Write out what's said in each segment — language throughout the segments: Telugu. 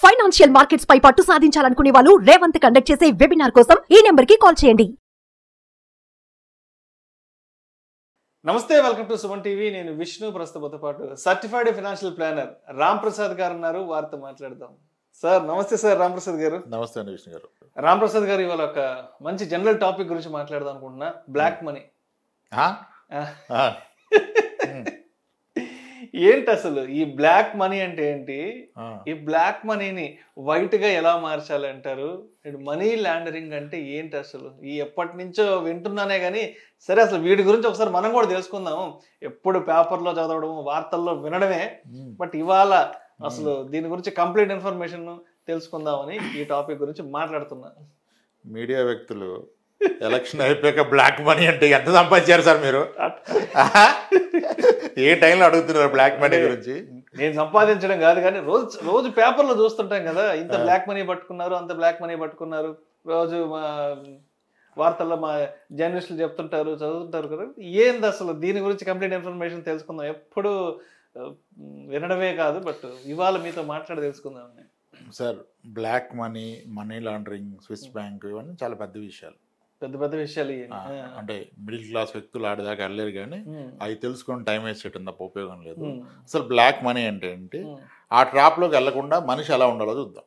ఫైనాన్షియల్ మార్కెట్స్ పై పట్టు సాధించాలనుకునే వాళ్ళు రేవంత్ కండక్ట్ చేసే వెబినార్ కోసం ఈ నెంబర్ కి కాల్ చేయండి. నమస్తే, వెల్కమ్ టు సుమన్ టీవీ. నేను విష్ణు. ప్రస్తుతంతో పాటు certified financial planner Ram Prasad గారు ఉన్నారు. వారితో మాట్లాడదాం. సార్ నమస్తే. సార్ రామ్ ప్రసాద్ గారు. నమస్తే అండి విష్ణు గారు. రామ్ ప్రసాద్ గారు, ఇవాళ ఒక మంచి జనరల్ టాపిక్ గురించి మాట్లాడదాం అనుకుంటున్నా. Black money. ఏంటి అసలు ఈ బ్లాక్ మనీ అంటే ఏంటి? ఈ బ్లాక్ మనీని వైట్ గా ఎలా మార్చాలి అంటారు? మనీ లాండరింగ్ అంటే ఏంటి అసలు? ఈ ఎప్పటి నుంచో వింటున్నానే గానీ, సరే అసలు వీటి గురించి ఒకసారి మనం కూడా తెలుసుకుందాము. ఎప్పుడు పేపర్లో చదవడము, వార్తల్లో వినడమే. బట్ ఇవాళ అసలు దీని గురించి కంప్లీట్ ఇన్ఫర్మేషన్ తెలుసుకుందామని ఈ టాపిక్ గురించి మాట్లాడుతున్నా. మీడియా వ్యక్తులు ఎలక్షన్ అయిపోయాక బ్లాక్ మనీ అంటే ఎంత సంపాదించారు సార్ మీరు? ఏ టైంలో అడుగుతున్నారు బ్లాక్ మనీ గురించి? నేను సంపాదించడం కాదు, కానీ రోజు పేపర్లో చూస్తుంటాం కదా, ఇంత బ్లాక్ మనీ పట్టుకున్నారు, అంత బ్లాక్ మనీ పట్టుకున్నారు. రోజు మా వార్తల్లో మా జర్నలిస్టులు చెప్తుంటారు, చదువుతుంటారు కదా. ఏంది అసలు దీని గురించి కంప్లీట్ ఇన్ఫర్మేషన్ తెలుసుకుందాం. ఎప్పుడు వినడమే కాదు, బట్ ఇవాళ మీతో మాట్లాడి తెలుసుకుందాం. Sir, black money, money laundering, Swiss bank ఇవన్నీ చాలా పెద్ద విషయాలు. పెద్ద పెద్ద విషయాలు. అంటే మిడిల్ క్లాస్ వ్యక్తులు ఆడదాకా వెళ్ళలేరు, కానీ అవి తెలుసుకొని టైం వేస్ట్ చేయడం తప్ప ఉపయోగం లేదు. అసలు బ్లాక్ మనీ అంటే ఏంటి, ఆ ట్రాప్లోకి వెళ్లకుండా మనిషి ఎలా ఉండాలో చూద్దాం.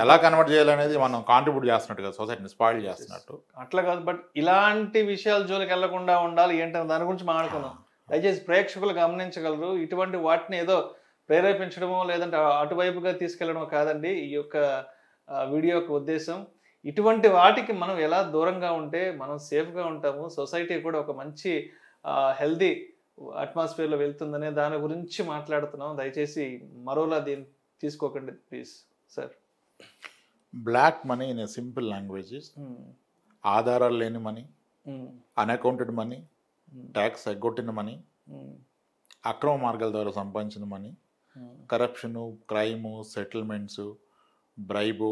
ఎలా కన్వర్ట్ చేయాలనేది మనం కాంట్రిబ్యూట్ చేస్తున్నట్టు కదా, సొసైటీని స్పాయిల్ చేస్తున్నట్టు అట్లా కాదు. బట్ ఇలాంటి విషయాల జోలికి వెళ్లకుండా ఉండాలి ఏంటంటే దాని గురించి మాట్లాడుకుందాం. దయచేసి ప్రేక్షకులు గమనించగలరు. ఇటువంటి వాటిని ఏదో ప్రేరేపించడమో లేదంటే అటువైపుగా తీసుకెళ్లడమో కాదండి ఈ యొక్క వీడియో యొక్క ఉద్దేశం. ఇటువంటి వాటికి మనం ఎలా దూరంగా ఉంటే మనం సేఫ్గా ఉంటాము, సొసైటీ కూడా ఒక మంచి హెల్దీ అట్మాస్ఫియర్లో వెళ్తుందనే దాని గురించి మాట్లాడుతున్నాం. దయచేసి మరోలా దీన్ని తీసుకోకండి please sir. Black money in a simple language ఆధారాలు లేని మనీ, అన్అకౌంటెడ్ మనీ, ట్యాక్స్ ఎగ్గొట్టిన మనీ, అక్రమ మార్గాల ద్వారా సంపాదించిన money, corruption, crime, settlements, bribe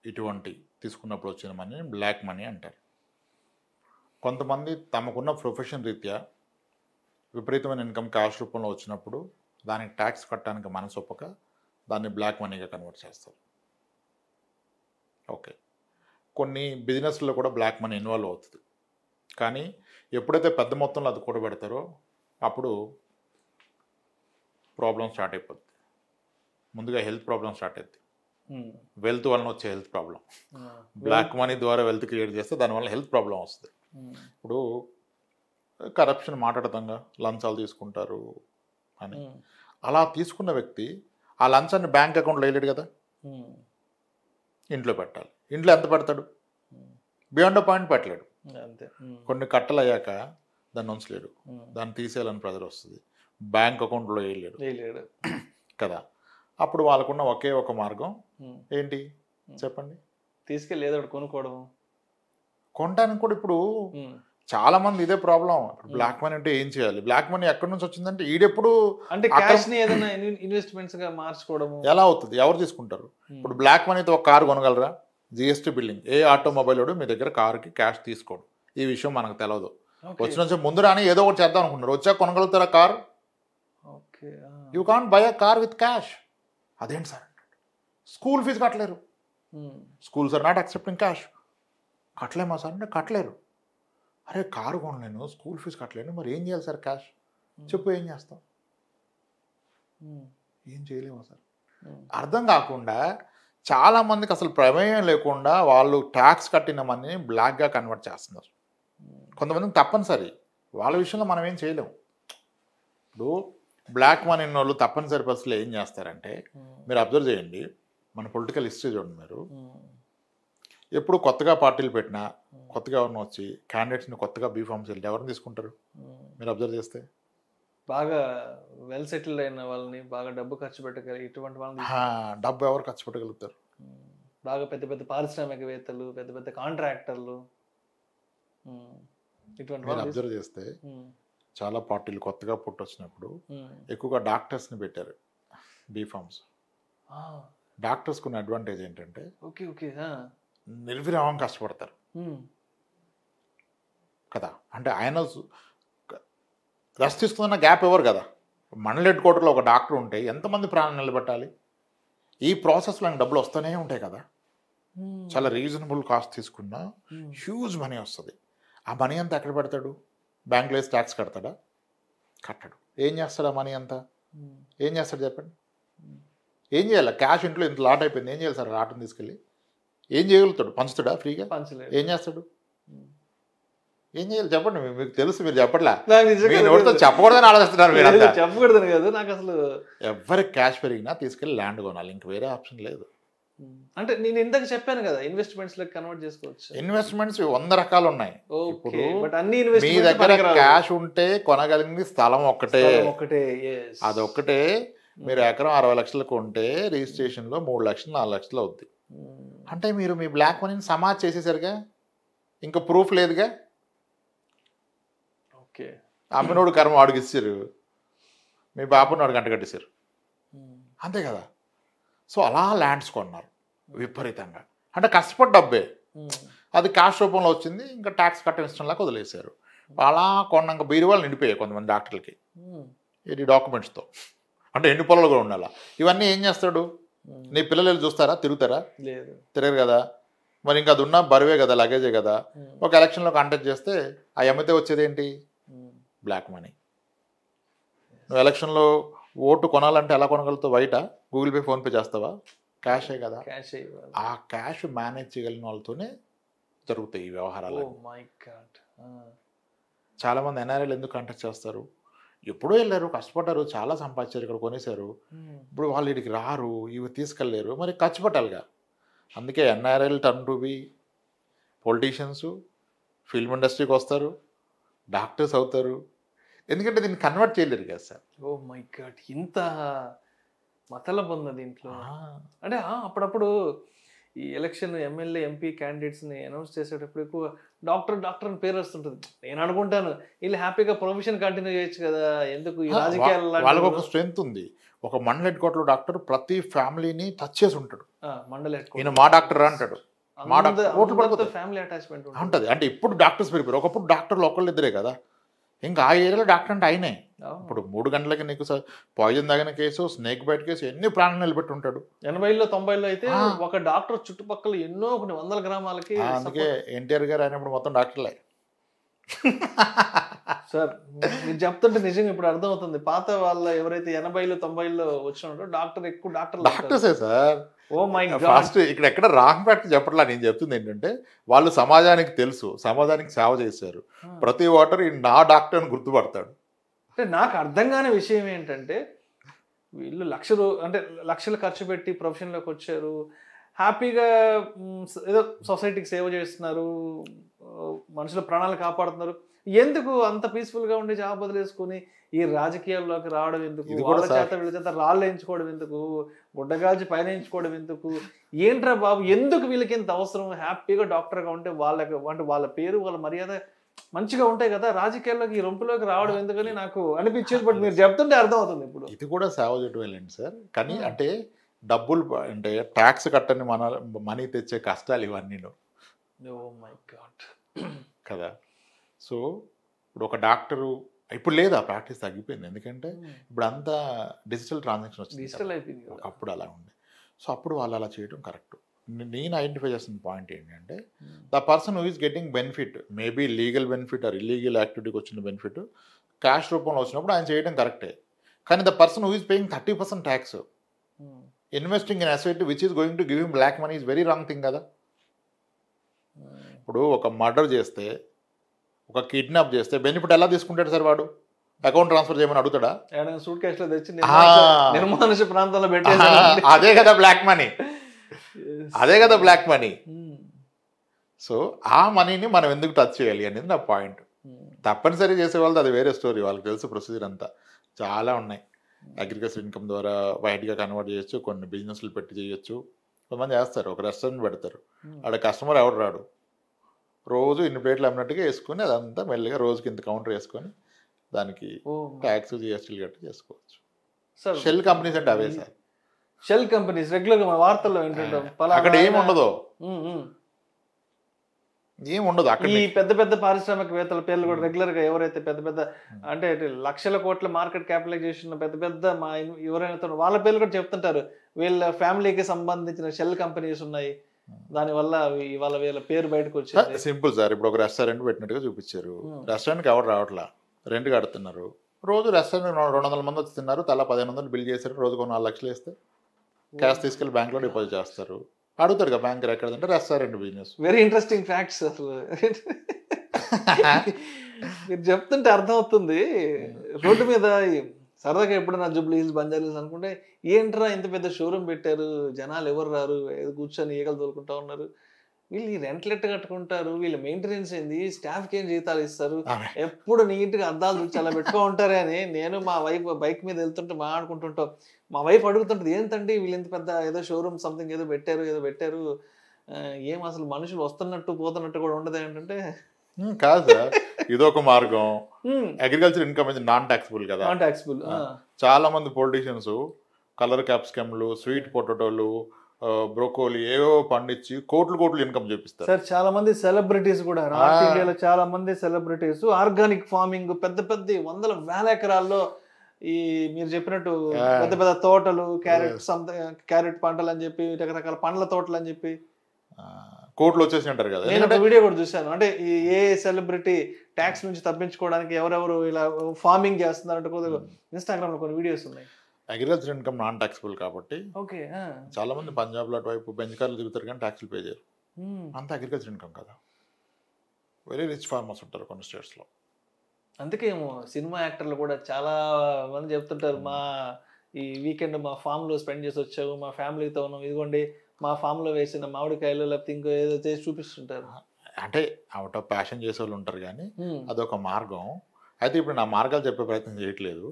ఇటువంటి తీసుకున్నప్పుడు వచ్చిన మనీని బ్లాక్ మనీ అంటారు. కొంతమంది తమకున్న ప్రొఫెషన్ రీత్యా విపరీతమైన ఇన్కమ్ క్యాష్ రూపంలో వచ్చినప్పుడు దానికి ట్యాక్స్ కట్టడానికి మనసు ఒప్పక దాన్ని బ్లాక్ మనీగా కన్వర్ట్ చేస్తారు. ఓకే, కొన్ని బిజినెస్లో కూడా బ్లాక్ మనీ ఇన్వాల్వ్ అవుతుంది. కానీ ఎప్పుడైతే పెద్ద మొత్తంలో అది కూడా పెడతారో అప్పుడు ప్రాబ్లం స్టార్ట్ అయిపోద్ది. ముందుగా హెల్త్ ప్రాబ్లం స్టార్ట్ అవుతుంది. వెల్త్ వలన వచ్చే హెల్త్ ప్రాబ్లం. బ్లాక్ మనీ ద్వారా వెల్త్ క్రియేట్ చేస్తే దానివల్ల హెల్త్ ప్రాబ్లం వస్తుంది. ఇప్పుడు కరప్షన్ మాట్లాడతాంగా, లంచాలు తీసుకుంటారు అని. అలా తీసుకున్న వ్యక్తి ఆ లంచాన్ని బ్యాంక్ అకౌంట్లో వేయలేడు కదా, ఇంట్లో పెట్టాలి. ఇంట్లో ఎంత పెడతాడు? బియాండ్ అ పాయింట్ పెట్టలేడు. కొన్ని కట్టలు అయ్యాక దాన్ని ఉంచలేడు, దాన్ని తీసేయాలని ప్రెజర్ వస్తుంది, బ్యాంక్ అకౌంట్లో వేయలేడు కదా. అప్పుడు వాళ్ళకున్న ఒకే ఒక మార్గం ఏంటి చెప్పండి? తీసుకెళ్ళి ఏదో కొనుక్కోవడం. కొనడానికి కూడా ఇప్పుడు చాలా మంది ఇదే ప్రాబ్లం. బ్లాక్ మనీ అంటే ఏం చేయాలి? బ్లాక్ మనీ ఎక్కడి నుంచి వచ్చిందంటే ఈడెప్పుడు అంటే క్యాష్ ని ఏదైనా ఇన్వెస్ట్మెంట్స్ గా మార్చుకోవడం ఎలా అవుతుంది? ఎవరు తీసుకుంటారు? ఇప్పుడు బ్లాక్ మనీతో ఒక కారు కొనగలరా? GST building. ఏ ఆటోమొబైల్ వాడు మీ దగ్గర కారుకి క్యాష్ తీసుకోడు. ఈ విషయం మనకు తెలియదు. వచ్చిన ముందు రాని ఏదో ఒకటి చేద్దాం అనుకుంటున్నారు, వచ్చాక కొనగలుగుతారా car? You can't buy a car with cash. అదేంటి సార్? స్కూల్ ఫీజు కట్టలేరు. Schools are not accepting cash. కట్టలేమా సార్ అంటే కట్టలేరు. అరే కారు కొనలేను, స్కూల్ ఫీజు కట్టలేను, మరి ఏం చేయాలి సార్? క్యాష్ చెప్పు, ఏం చేస్తాం? ఏం చేయలేమా సార్? అర్థం కాకుండా చాలామందికి అసలు ప్రమేయం లేకుండా వాళ్ళు ట్యాక్స్ కట్టిన మనీని బ్లాక్గా కన్వర్ట్ చేస్తున్నారు. కొంతమందికి తప్పనిసరి, వాళ్ళ విషయంలో మనం ఏం చేయలేము. ఇప్పుడు బ్లాక్ మనీ వాళ్ళు తప్పనిసరి పరిస్థితులు ఏం చేస్తారంటే, మీరు అబ్జర్వ్ చేయండి, మన పొలిటికల్ హిస్టరీ చూడండి. మీరు ఎప్పుడు కొత్తగా పార్టీలు పెట్టినా, కొత్తగా ఎవరిని వచ్చి క్యాండిడేట్స్ని కొత్తగా బీఫామ్స్ వెళ్ళి ఎవరిని తీసుకుంటారు? మీరు అబ్జర్వ్ చేస్తే బాగా వెల్ సెటిల్డ్ అయిన వాళ్ళని, బాగా డబ్బు ఖర్చు పెట్టగలిగి ఇటువంటి వాళ్ళని. డబ్బు ఎవరు ఖర్చు పెట్టగలుగుతారు? బాగా పెద్ద పెద్ద పారిశ్రామికవేత్తలు, పెద్ద పెద్ద కాంట్రాక్టర్లు. ఇటువంటి మీరు అబ్జర్వ్ చేస్తే చాలా పార్టీలు కొత్తగా పుట్టొచ్చినప్పుడు ఎక్కువగా డాక్టర్స్ని పెట్టారు బీఫామ్స్. డాక్టర్స్కి ఉన్న అడ్వాంటేజ్ ఏంటంటే నిర్విరామం కష్టపడతారు కదా. అంటే ఆయన రెస్ట్ తీసుకున్న గ్యాప్ ఎవరు కదా. మండల్ హెడ్ క్వార్టర్లో ఒక డాక్టర్ ఉంటే ఎంతమంది ప్రాణం నిలబెట్టాలి? ఈ ప్రాసెస్లో నాకు డబ్బులు వస్తూనే ఉంటాయి కదా, చాలా రీజనబుల్ కాస్ట్ తీసుకున్నా హ్యూజ్ మనీ వస్తుంది. ఆ మనీ అంతా ఎక్కడ పెడతాడు? బ్యాంక్లో వేసి ట్యాక్స్ కడతాడా? కట్టడు. ఏం చేస్తాడు ఆ మనీ అంతా? ఏం చేస్తాడు చెప్పండి? ఏం చేయాలి? క్యాష్ ఇంట్లో ఇంత లాట్ అయిపోయింది, ఏం చేయాలి సార్? లాట్ని తీసుకెళ్ళి ఏం చేయగలుగుతాడు? పంచుతాడా ఫ్రీగా? ఏం చేస్తాడు? ఏం చేయాలి చెప్పండి? మీకు తెలుసు, మీరు చెప్పట్లా. చెప్పకూడదని ఆలోచిస్తున్నారు మీరు. చెప్పకూడదని కాదు, నాకు అసలు ఎవరికి క్యాష్ పెరిగినా తీసుకెళ్ళి ల్యాండ్ కొనాలి, ఇంక వేరే ఆప్షన్ లేదు. అంటే నేను ఇందాక చెప్పాను కదా, ఇన్వెస్ట్మెంట్స్ లెక్క కన్వర్ట్ చేసుకోవచ్చు. ఇన్వెస్ట్మెంట్స్ 100 రకాలు ఉన్నాయి. ఇప్పుడు అన్ని మీ దగ్గర క్యాష్ ఉంటే కొనగలిగింది స్థలం ఒక్కటే. అదొక్కటే. మీరు ఎకరం 60 లక్షలు కొంటే రిజిస్ట్రేషన్లో 3 లక్షలు 4 లక్షలు అవుద్ది. అంటే మీరు మీ బ్లాక్ మనీని సమాజ్ చేసేసరిగా ఇంకా ప్రూఫ్ లేదుగా. అమ్మినోడు కర్మ వాడికి ఇచ్చారు, మీ బాబుని వాడు గంట కట్టేశారు, అంతే కదా. సో అలా ల్యాండ్స్ కొన్నారు విపరీతంగా. అంటే కష్టపడి డబ్బే, అది క్యాష్ రూపంలో వచ్చింది, ఇంకా ట్యాక్స్ కట్టడం ఇష్టంలాగా వదిలేశారు. అలా కొన్నాక బీరువాళ్ళు నిండిపోయాయి కొంతమంది డాక్టర్లకి ఇది డాక్యుమెంట్స్తో. అంటే ఎండు పొలాలు కూడా ఉండాలి. ఇవన్నీ ఏం చేస్తాడు? నీ పిల్లలు చూస్తారా? తిరుగుతారా? తిరగరు కదా. మరి ఇంకా అది ఉన్న బరువే కదా, లగేజే కదా. ఒక ఎలక్షన్లో కాంటాక్ట్ చేస్తే ఆ అమ్మితే వచ్చేది ఏంటి? Black money. నువ్వు ఎలక్షన్లో ఓటు కొనాలంటే ఎలా కొనగలుగుతావు? బయట గూగుల్ పే, ఫోన్పే చేస్తావా? క్యాషే కదా. ఆ క్యాష్ మేనేజ్ చేయగలిగిన వాళ్ళతోనే జరుగుతాయి ఈ వ్యవహారాలు. చాలామంది ఎన్ఆర్ఐలు ఎందుకు కాంటాక్ట్ చేస్తారు? ఎప్పుడో వెళ్ళారు, కష్టపడ్డారు, చాలా సంపాదించారు, ఇక్కడ కొనేశారు. ఇప్పుడు వాళ్ళు ఇక్కడికి రారు, ఇవి తీసుకెళ్ళలేరు, మరి ఖర్చు పెట్టాలిగా. అందుకే ఎన్ఆర్ఐలు turn to be politicians, film ఇండస్ట్రీకి వస్తారు, డాక్టర్స్ అవుతారు. ఎందుకంటే దీన్ని కన్వర్ట్ చేయలేరు కదా సార్. ఓ మై గాడ్, ఇంత మతలబ్ ఉంది దీంట్లో. అంటే అప్పుడప్పుడు ఈ ఎలక్షన్ ఎమ్మెల్యే ఎంపీ క్యాండిడేట్స్ని అనౌన్స్ చేసేటప్పుడు ఎక్కువ డాక్టర్ డాక్టర్ అని పేరు వస్తుంటుంది. నేను అనుకుంటాను వీళ్ళు హ్యాపీగా ప్రొఫెషన్ కంటిన్యూ చేయొచ్చు కదా, ఎందుకు ఈ రాజకీయాలు? వాళ్ళకి ఒక స్ట్రెంత్ ఉంది. ఒక మండల హెడ్ క్వార్టర్ డాక్టర్ ప్రతి ఫ్యామిలీని టచ్ చేసి ఉంటాడు. మండల హెడ్ క్వార్టర్ మా డాక్టర్ అంటాడు, మా డాక్టర్ ఫ్యామిలీ అటాచ్మెంట్ ఉంటుంది. అంటే ఇప్పుడు డాక్టర్స్ పెరిగిపోయారు, ఒకప్పుడు డాక్టర్లు ఒకళ్ళు ఇద్దరే కదా. ఇంకా ఆ ఏరియాలో డాక్టర్ అంటే ఆయనే. ఇప్పుడు 3 గంటలకి నీకు పాయిజన్ తాగిన కేసు, స్నేక్ బైట్ కేసు, ఎన్ని ప్రాణాలు నిలబెట్టి ఉంటాడు. 80లో 90లో అయితే ఒక డాక్టర్ చుట్టుపక్కల ఎన్నో కొన్ని 100 గ్రామాలకి. అందుకే ఎన్టీఆర్ గారు అయినప్పుడు మొత్తం డాక్టర్లే. సార్ మీరు చెప్తుంటే నిజంగా ఇప్పుడు అర్థమవుతుంది. పాత వాళ్ళ ఎవరైతే 80లో 90లో వచ్చినారో డాక్టర్ ఎక్కువ డాక్టర్సే sir. Oh my god. First ఇక్కడ ఎక్కడ రాంగ్ ఫ్యాక్ట్ చెప్పట్లా. నేను చెప్తుంది ఏంటంటే వాళ్ళు సమాజానికి తెలుసు, సమాజానికి సేవ చేశారు. ప్రతి ఓటర్ ఈ నా డాక్టర్ అని గుర్తుపడతాడు. అంటే నాకు అర్థం కాని విషయం ఏంటంటే వీళ్ళు లక్షలు ఖర్చు పెట్టి ప్రొఫెషన్లోకి వచ్చారు, హ్యాపీగా ఏదో సొసైటీకి సేవ చేస్తున్నారు, మనుషుల ప్రాణాలు కాపాడుతున్నారు. ఎందుకు అంత పీస్ఫుల్గా ఉండే జాబ్ వదిలేసుకుని ఈ రాజకీయాల్లోకి రావడం ఎందుకు? వాళ్ళ చేత వీళ్ళ చేత రాళ్ళు వేయించుకోవడం ఎందుకు? గుడ్డగాల్చి పైన వేయించుకోవడం ఎందుకు? ఏంట్రా బాబు, ఎందుకు వీళ్ళకి ఇంత అవసరం? హ్యాపీగా డాక్టర్గా ఉంటే వాళ్ళకి అంటే వాళ్ళ పేరు వాళ్ళ మర్యాద మంచిగా ఉంటాయి కదా, రాజకీయాల్లోకి ఈ రొంపులోకి రావడం ఎందుకని నాకు అనిపించేది. బట్ మీరు చెప్తుంటే అర్థమవుతుంది. ఇప్పుడు ఇది కూడా సేవ చేయడం సార్. కానీ అంటే డబ్బులు అంటే ట్యాక్స్ కట్టని మనీ తెచ్చే కష్టాలు ఇవన్నీ. ఓ మై గాడ్ కదా. సో ఇప్పుడు ఒక డాక్టరు ఇప్పుడు లేదు, ఆ ప్రాక్టీస్ తగ్గిపోయింది. ఎందుకంటే ఇప్పుడు అంతా డిజిటల్ ట్రాన్సాక్షన్ వచ్చింది, డిజిటల్ అయిపోయింది. ఒకప్పుడు అలా ఉండే. సో అప్పుడు వాళ్ళు అలా చేయడం కరెక్ట్. నేను ఐడెంటిఫై చేసిన పాయింట్ ఏంటంటే the person who is getting benefit, maybe legal benefit or illegal యాక్టివిటీకి వచ్చిన బెనిఫిట్ క్యాష్ రూపంలో వచ్చినప్పుడు ఆయన చేయడం కరెక్టే. కానీ the person who is paying 30% tax investing in asset which is going to give him black money is very wrong thing కదా. ఇప్పుడు ఒక మర్డర్ చేస్తే, ఒక కిడ్నాప్ చేస్తే బెనిఫిట్ ఎలా తీసుకుంటాడు సార్? వాడు అకౌంట్ ట్రాన్స్ఫర్ చేయమని అడుగుతాడా? సూట్ కేసులో తెచ్చి నిర్మానుష ప్రాంతంలో అదే కదా బ్లాక్ మనీ, అదే కదా బ్లాక్ మనీ. సో ఆ మనీని మనం ఎందుకు టచ్ చేయాలి అనేది నా పాయింట్. తప్పనిసరి చేసే వాళ్ళది అది వేరే స్టోరీ, వాళ్ళకి తెలుసు ప్రొసీజర్ అంతా. చాలా ఉన్నాయి. అగ్రికల్చర్ ఇన్కమ్ ద్వారా వైట్గా కన్వర్ట్ చేయొచ్చు, కొన్ని బిజినెస్లు పెట్టి చేయొచ్చు. కొంతమంది చేస్తారు, ఒక రెస్టారెంట్ పెడతారు, ఆడ కస్టమర్ ఎవడు రాడు, రోజు ఇన్ని ప్లేట్లు అమ్మినట్టుగా వేసుకొని అదంతా మెల్లిగా రోజుకి ఇంత కౌంటర్ వేసుకొని దానికి ట్యాక్స్ జిఎస్టీలు గట్టి చేసుకోవచ్చు. షెల్ కంపెనీస్ అంటే అవే సార్. షెల్ కంపెనీస్ రెగ్యులర్గా మన వార్తల్లో ఏంటంటే అక్కడ ఏమి ఉండదు. ఏం ఉండదు అక్కడ. ఈ పెద్ద పెద్ద పారిశ్రామికవేత్తల పేర్లు కూడా రెగ్యులర్ గా ఎవరైతే పెద్ద పెద్ద అంటే లక్షల కోట్ల మార్కెట్ క్యాపిటలైజేషన్ పెద్ద పెద్ద ఎవరైనా వాళ్ళ పేర్లు కూడా చెప్తుంటారు. వీళ్ళ ఫ్యామిలీకి సంబంధించిన షెల్ కంపెనీస్ ఉన్నాయి, దానివల్ల ఇవాళ వీళ్ళ పేరు బయటకు వచ్చింది. సింపుల్ సార్, ఇప్పుడు ఒక రెస్టారెంట్ పెట్టినట్టుగా చూపించారు. రెస్టారెంట్కి ఎవరు రావట్లా, రెంట్ కడుతున్నారు. రోజు రెస్టారెంట్ 200 మంది వచ్చి తిన్నారు, తలా 1500 బిల్ చేశారు. రోజుకు 4 లక్షలు వేస్తే క్యాష్ తీసుకెళ్ళి బ్యాంక్లో డిపాజిట్ చేస్తారు. అడుగుతారు కదా బ్యాంకర్ ఎక్కడంటే restaurant business. Very interesting facts అసలు మీరు చెప్తుంటే అర్థమవుతుంది. రోడ్డు మీద సరదాగా ఎప్పుడైనా జూబ్లీ హిల్స్, బంజారా హిల్స్ అనుకుంటే ఏంట్రా ఇంత పెద్ద షోరూమ్ పెట్టారు, జనాలు ఎవరు రారు, కూర్చొని ఈగలు తోలుకుంటా ఉన్నారు, వీళ్ళు ఈ రెంట్లెట్ కట్టుకుంటారు, వీళ్ళ మెయింటెనెన్స్ ఏంది, స్టాఫ్కి ఏం జీతాలు ఇస్తారు, ఎప్పుడు నీట్గా అద్దాలు చూసి అలా పెట్టుకో ఉంటారే అని నేను మా వైఫ్ బైక్ మీద వెళ్తుంటే మాట్లాడుకుంటుంటాం. మా వైఫ్ అడుగుతుంటుంది, ఏంటంటే వీళ్ళు ఇంత పెద్ద ఏదో షోరూమ్ సంథింగ్ ఏదో పెట్టారు, ఏం అసలు మనుషులు వస్తున్నట్టు పోతున్నట్టు కూడా ఉండదు ఏంటంటే. కాదు సార్, ఇదొక మార్గం. అగ్రికల్చర్ ఇన్కమ్ అనేది నాన్ టాక్సిబుల్ కదా. Non taxable. చాలా మంది పొలిటీషియన్స్ కలర్ క్యాప్సికమ్లు, స్వీట్ పొటాటోలు, బ్రోకోలీ ఏవో పండించి కోట్లు ఇన్కమ్ చూపిస్తారు సార్. చాలా మంది సెలబ్రిటీస్ కూడా నార్త్ ఇండియాలో చాలా మంది సెలబ్రిటీస్ ఆర్గానిక్ ఫార్మింగ్ పెద్ద పెద్ద 100,000 ఎకరాల్లో ఈ మీరు చెప్పినట్టు పెద్ద పెద్ద తోటలు, క్యారెట్ పంటలు అని చెప్పి, రకరకాల పండ్ల తోటలు అని చెప్పి కోట్లు వచ్చేసి అంటారు కదా. నేను ఒక వీడియో కూడా చూశాను. అంటే ఈ ఏ సెలబ్రిటీ ట్యాక్స్ నుంచి తప్పించుకోవడానికి ఎవరెవరు ఇలా ఫార్మింగ్ చేస్తున్నారు ఇన్స్టాగ్రామ్ లో కొన్ని వీడియోస్ ఉన్నాయి. అగ్రికల్చర్ ఇన్కమ్ నాన్ టాక్సిబుల్ కాబట్టి ఓకే, చాలా మంది పంజాబ్ లో అటువైపు బెంచ్ కార్లు తిరుగుతారు కానీ ట్యాక్స్లు పే చేయరు. అంత అగ్రికల్చర్ ఇన్కమ్ కదా. వెరీ రిచ్ ఫార్మర్స్ ఉంటారు కొన్ని స్టేట్స్ లో. అందుకేమో సినిమా యాక్టర్లు కూడా చాలా మంది చెప్తుంటారు, మా ఈ వీకెండ్ మా ఫామ్ లో స్పెండ్ చేసి వచ్చావు, మా ఫ్యామిలీతో ఉన్నాం, ఇదిగోండి మా ఫామ్ లో వేసిన మామిడికాయలు, లేకపోతే ఇంకో ఏదో చేసి చూపిస్తుంటారు. అంటే అవుట్ ఆఫ్ ప్యాషన్ చేసే వాళ్ళు ఉంటారు కానీ అదొక మార్గం. అయితే ఇప్పుడు నా మార్గాలు చెప్పే ప్రయత్నం చేయట్లేదు.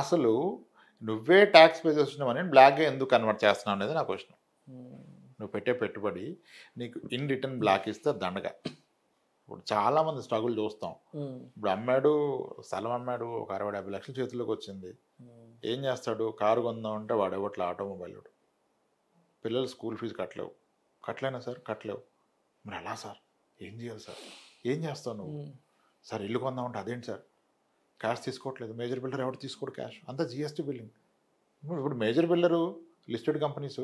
అసలు నువ్వే ట్యాక్స్ పే చేస్తున్నావని బ్లాక్గా ఎందుకు కన్వర్ట్ చేస్తున్నావు అనేది నా క్వశ్చన్. నువ్వు పెట్టే పెట్టుబడి నీకు ఇన్ రిటర్న్ బ్లాక్ ఇస్తే దండగా. ఇప్పుడు చాలామంది స్ట్రగుల్ చూస్తాం. ఇప్పుడు స్థలం అమ్మాడు, ఒక 60-50 లక్షల చేతుల్లోకి వచ్చింది. ఏం చేస్తాడు, కారు కొందాం అంటే వాడు ఎవట్లా ఆటోమొబైల్. పిల్లలు స్కూల్ ఫీజు కట్టలేనా సార్, కట్టలేవు. మరి ఎలా సార్, ఏం చేయాలి సార్, ఏం చేస్తావు నువ్వు సార్, ఇల్లు కొందామంటే అదేంటి సార్, క్యాష్ తీసుకోవట్లేదు. మేజర్ బిల్డర్ ఎవరు తీసుకోడు క్యాష్, అంతా జిఎస్టీ బిల్లింగ్. ఇప్పుడు మేజర్ బిల్డరు లిస్టెడ్ కంపెనీస్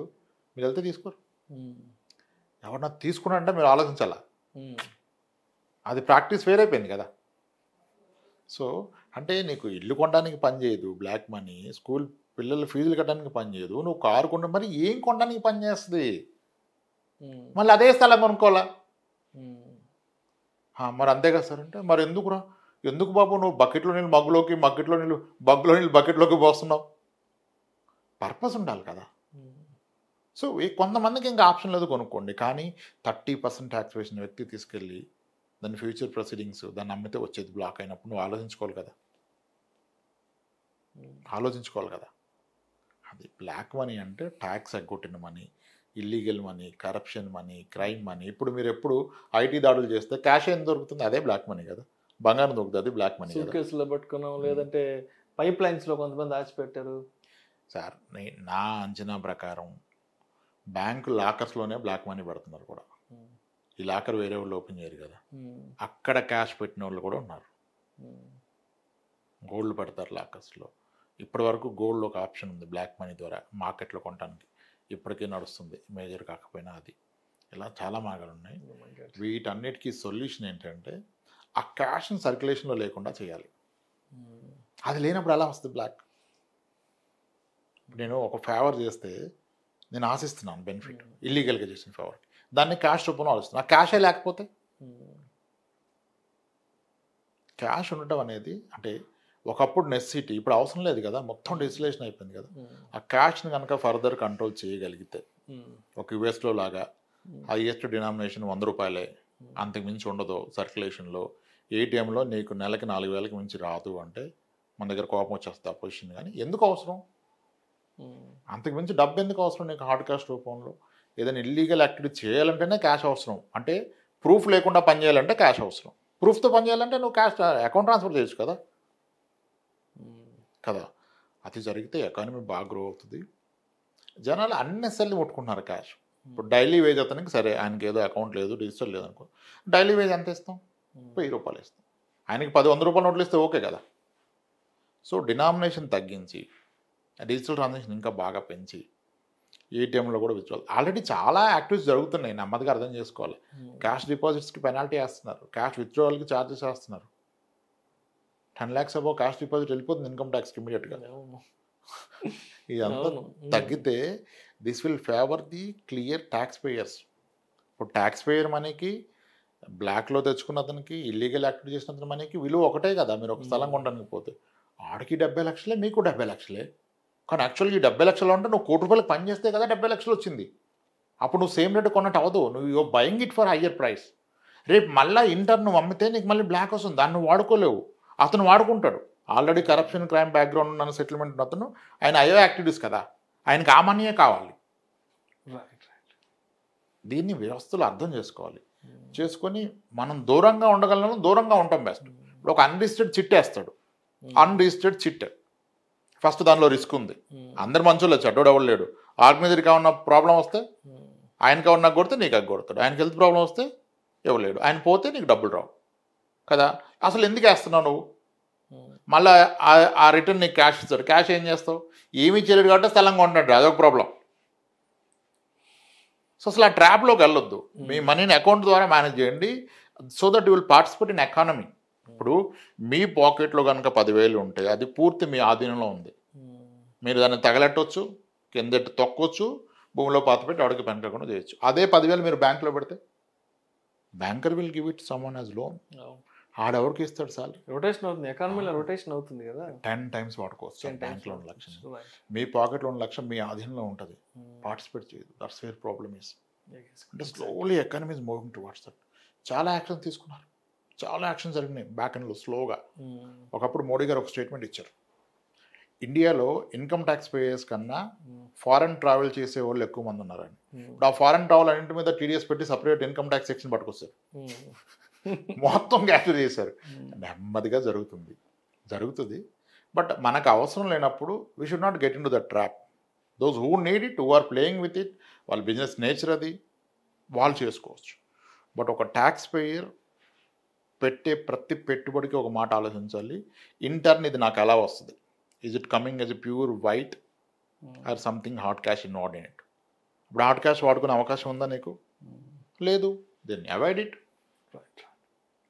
మీరు వెళ్తే తీసుకోరు. ఎవరన్నా తీసుకున్నారంటే మీరు ఆలోచించాలా. అది ప్రాక్టీస్ ఫెయిర్ అయిపోయింది కదా. సో అంటే నీకు ఇల్లు కొనడానికి పని చేయదు బ్లాక్ మనీ, స్కూల్ పిల్లల ఫీజులు కట్టడానికి పని చేయదు, నువ్వు కారు కొన మరి ఏం కొనడానికి పని చేస్తుంది? మళ్ళీ అదే స్థలం కొనుక్కోవాలా. మరి అంతే కదా సార్. అంటే మరి ఎందుకు బాబు నువ్వు బకెట్లో నీళ్ళు మగ్గులోకి, బగ్గులో నీళ్ళు బకెట్లోకి పోస్తున్నావు? పర్పస్ ఉండాలి కదా. సో కొంతమందికి ఇంకా ఆప్షన్ లేదు, కొనుక్కోండి. కానీ 30% ట్యాక్స్ వేసిన వ్యక్తి తీసుకెళ్ళి దాని ఫ్యూచర్ ప్రొసీడింగ్స్ దాన్ని అమ్మితే వచ్చేది బ్లాక్ అయినప్పుడు నువ్వు ఆలోచించుకోవాలి కదా. అది బ్లాక్ మనీ అంటే ట్యాక్స్ ఎగ్గొట్టిన money, illegal money, corruption money, crime money. ఇప్పుడు మీరు ఎప్పుడు ఐటీ దాడులు చేస్తే క్యాష్ ఏం దొరుకుతుంది? అదే బ్లాక్ మనీ కదా. బంగారం దొరుకుతుంది, బ్లాక్ మనీ. సూట్కేసులో పట్టుకున్నాం, లేదంటే పైప్ లైన్స్లో కొంతమంది దాచిపెట్టారు. సార్ నా అంచనా ప్రకారం బ్యాంకు లాకర్స్లోనే బ్లాక్ మనీ పెడుతున్నారు కూడా. ఈ లాకర్ వేరే వాళ్ళు ఓపెన్ చేయరు కదా, అక్కడ క్యాష్ పెట్టిన వాళ్ళు కూడా ఉన్నారు. గోల్డ్ పెడతారు లాకర్స్లో. ఇప్పటి వరకు గోల్డ్ ఒక ఆప్షన్ ఉంది బ్లాక్ మనీ ద్వారా మార్కెట్లో కొనడానికి, ఇప్పటికీ నడుస్తుంది, మేజర్ కాకపోయినా. అది ఇలా చాలా మార్గాలు ఉన్నాయి. వీటన్నిటికీ సొల్యూషన్ ఏంటంటే ఆ క్యాష్ని సర్క్యులేషన్లో లేకుండా చేయాలి. అది లేనప్పుడు ఎలా వస్తుంది బ్లాక్? నేను ఒక ఫేవర్ చేస్తే నేను ఆశిస్తున్నాను బెనిఫిట్, ఇల్లీగల్గా చేసిన ఫేవర్కి, దాన్ని క్యాష్ రూపంలో ఆలోచిస్తున్నాను. ఆ క్యాషే లేకపోతే, క్యాష్ ఉండటం అనేది అంటే ఒకప్పుడు నెసెసిటీ, ఇప్పుడు అవసరం లేదు కదా, మొత్తం డిజిటలైజేషన్ అయిపోయింది కదా. ఆ క్యాష్ని కనుక ఫర్దర్ కంట్రోల్ చేయగలిగితే, ఒక యుఎస్లో లాగా హైయెస్ట్ డినామినేషన్ 100 రూపాయలే, అంతకు మించి ఉండదు సర్క్యులేషన్లో. ఏటీఎంలో నీకు నెలకి 4,000కి మించి రాదు అంటే మన దగ్గర కోపం వచ్చేస్తుంది ఆ పొజిషన్. కానీ ఎందుకు అవసరం? అంతకు మించి డబ్బు ఎందుకు అవసరం నీకు? హార్డ్ క్యాష్ రూపంలో ఏదైనా ఇల్లీగల్ యాక్టివిటీ చేయాలంటేనే క్యాష్ అవసరం. అంటే ప్రూఫ్ లేకుండా పని చేయాలంటే క్యాష్ అవసరం. ప్రూఫ్తో పని చేయాలంటే నువ్వు క్యాష్ అకౌంట్ ట్రాన్స్ఫర్ చేయొచ్చు కదా. అది జరిగితే ఎకానమీ బాగా గ్రో అవుతుంది. జనాలు అన్నెసెసరీ ముట్టుకుంటున్నారు క్యాష్. ఇప్పుడు డైలీ వేజ్ అతనికి సరే ఆయనకి ఏదో అకౌంట్ లేదు రిజిస్టర్ లేదు అనుకో, డైలీ వేజ్ ఎంత ఇస్తాం? 1000 రూపాయలు ఇస్తాం. ఆయనకి 100 రూపాయలు నోట్లు ఇస్తే ఓకే కదా. సో డినామినేషన్ తగ్గించి డిజిటల్ ట్రాన్సాక్షన్ ఇంకా బాగా పెంచి ఏటీఎంలో కూడా విత్డ్రాల్ ఆల్రెడీ చాలా యాక్టివిటీస్ జరుగుతున్నాయి, నెమ్మదిగా అర్థం చేసుకోవాలి. క్యాష్ డిపాజిట్స్కి పెనాల్టీ వేస్తున్నారు, క్యాష్ విత్డ్రావల్కి ఛార్జెస్ వేస్తున్నారు. 10 lakhs అబౌవ్ క్యాష్ డిపాజిట్ వెళ్ళిపోతుంది ఇన్కమ్ ట్యాక్స్కి ఇమీడియట్గా. ఇదంతా తగ్గితే this will favour the clear tax payers. ఇప్పుడు ట్యాక్స్ పేయర్ మనీకి బ్లాక్లో తెచ్చుకున్న అతనికి ఇల్లీగల్ యాక్టివిటీ చేసిన అతని మనీకి విలువ ఒకటే కదా. మీరు ఒక స్థలం కొనడానికి పోతే ఆడికి 70 లక్షలే, మీకు 70 లక్షలే. కానీ యాక్చువల్గా ఈ 70 లక్షలు అంటే నువ్వు 1 కోటి రూపాయలకు పని చేస్తే కదా 70 లక్షలు వచ్చింది. అప్పుడు నువ్వు సేమ్ రేటు కొన్నట్టు అవ్వదు, నువ్వు you buying it for higher price. రేపు మళ్ళీ ఇంటర్ నువ్వు అమ్మితే నీకు మళ్ళీ బ్లాక్ వస్తుంది, దాన్ని నువ్వు వాడుకోలేవు, అతను వాడుకుంటాడు. ఆల్రెడీ కరప్షన్ క్రైమ్ బ్యాక్గ్రౌండ్ ఉన్న సెటిల్మెంట్ అతను, ఆయన అయ్యో యాక్టివిటీస్ కదా, ఆయనకి ఆ మనీయే కావాలి. దీన్ని వ్యవస్థలు అర్థం చేసుకోవాలి. చేసుకొని మనం దూరంగా ఉండగలను, దూరంగా ఉంటాం బెస్ట్. ఇప్పుడు ఒక అన్రిజిస్టర్డ్ చిట్ వేస్తాడు, అన్రిజిస్టర్డ్ చిట్ ఫస్ట్ దానిలో రిస్క్ ఉంది. అందరు మంచోళ్ళు చెడ్డోడు ఎవరు లేడు. ఆర్గనైజర్కి ఏమన్నా ప్రాబ్లం వస్తే ఆయనకి ఏమన్నా కొడితే నీకు అది కొడతాడు, ఆయనకి హెల్త్ ప్రాబ్లం వస్తే ఎవరు లేడు, ఆయన పోతే నీకు డబ్బులు రావు కదా. అసలు ఎందుకు వేస్తున్నావు నువ్వు? మళ్ళీ ఆ రిటర్న్ నీకు క్యాష్ ఇస్తాడు, క్యాష్ ఏం చేస్తావు? ఏమీ చేయలేడు కాబట్టి స్థలంగా ఉంటాడు, అదొక ప్రాబ్లం. సో అసలు ఆ ట్రాప్లోకి వెళ్ళొద్దు. మీ మనీని అకౌంట్ ద్వారా మేనేజ్ చేయండి, so that you will participate in economy. ఇప్పుడు మీ పాకెట్లో కనుక 10,000 ఉంటే అది పూర్తి మీ ఆధీనంలో ఉంది. మీరు దాన్ని తగలెట్టవచ్చు, కిందెట్టు తొక్కొచ్చు, భూమిలో పాతపెట్టి ఆడికి పెనకకుండా చేయొచ్చు. అదే 10,000 మీరు బ్యాంకులో పెడితే banker will give it someone as loan. ఆడెవరికి ఇస్తాడు సార్? రొటేషన్ అవుతుంది, ఎకానమీలో రొటేషన్ అవుతుంది కదా. 10 times వాడుకోవచ్చు. బ్యాంక్లో 1 లక్ష, మీ పాకెట్లో 1 లక్ష మీ ఆధీనంలో ఉంటుంది, పార్టిసిపేట్ చేయదు. That's where problem is. అంటే slowly economy is moving towards that. చాలా యాక్షన్ తీసుకున్నారు, చాలా యాక్షన్ జరిగినాయి బ్యాక్ ఎండ్లో స్లోగా. ఒకప్పుడు మోడీ గారు ఒక స్టేట్మెంట్ ఇచ్చారు, ఇండియాలో ఇన్కమ్ ట్యాక్స్ పేయర్స్ కన్నా ఫారెన్ ట్రావెల్ చేసే వాళ్ళు ఎక్కువ మంది ఉన్నారని. ఇప్పుడు ఆ ఫారెన్ ట్రావెల్ అన్నింటి మీద టీడీఎస్ పెట్టి సపరేట్ ఇన్కమ్ ట్యాక్స్ సెక్షన్ పట్టుకొస్తారు, మొత్తం క్యాప్చర్ చేశారు. నెమ్మదిగా జరుగుతుంది. బట్ మనకు అవసరం లేనప్పుడు we should not get in to the trap. Those who need it, who are playing with it, వాళ్ళ బిజినెస్ నేచర్ అది, వాళ్ళు చేసుకోవచ్చు. బట్ ఒక ట్యాక్స్ పేయర్ పెట్టే ప్రతి పెట్టుబడికి ఒక మాట ఆలోచించాలి, ఇంటర్న్ ఇది నాకు ఎలా వస్తుంది, is it coming as a pure white or something hot cash inordinate. ఇప్పుడు హాట్ క్యాష్ వాడుకునే అవకాశం ఉందా నీకు? లేదు. Then avoid it.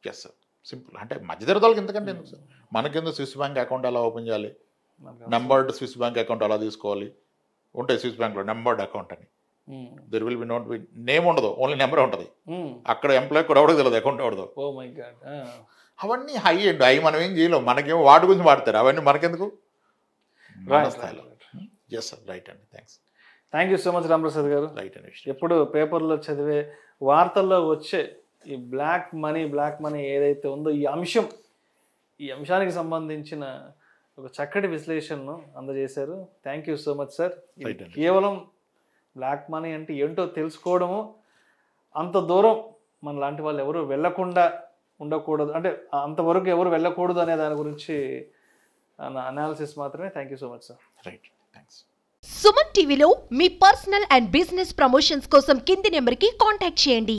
Yes sir, simple. అంటే మధ్యతరగతులకు ఎందుకంటే ఎందుకు సార్? మనకెందుకు స్విస్ బ్యాంక్ అకౌంట్ ఎలా ఓపెన్ చేయాలి, నెంబర్డ్ స్విస్ బ్యాంక్ అకౌంట్ ఎలా తీసుకోవాలి, ఉంటాయి స్విస్ బ్యాంక్లో నెంబర్డ్ అకౌంట్ అని. There will be not be name ఉండదు, ఓన్లీ నెంబర్ ఉంటుంది. అక్కడ ఎంప్లాయ్ కూడా ఎవడో తెలియదు, అకౌంట్ ఎవడదు. అవన్నీ హై అండ్ హై మనం ఏం చేయలేము, మనకేమో వాటి గురించి వాడతారు, అవన్నీ మనకెందుకు స్థాయిలో. ఎస్ సార్, రైట్ అండి, thank you so much Ramprasad గారు. రైట్ అండి. ఎప్పుడు పేపర్లో చదివే, వార్తల్లో వచ్చే ఈ బ్లాక్ మనీ ఏదైతే ఉందో ఈ అంశానికి సంబంధించిన ఒక చక్కటి విశ్లేషణను అందజేశారు. Thank you so much sir. కేవలం బ్లాక్ మనీ అంటే ఏంటో తెలుసుకోవడము, అంత దూరం మన లాంటి వాళ్ళు ఎవరు వెళ్ళకుండా ఉండకూడదు, అంటే అంతవరకు ఎవరు వెళ్ళకూడదు అనే దాని గురించి అనాలిసిస్ మాత్రమే. Thank you so much sir. Right, thanks. Suman టీవీలో మీ పర్సనల్ అండ్ బిజినెస్ ప్రమోషన్స్ కోసం కింది నెంబర్కి కాంటాక్ట్ చేయండి.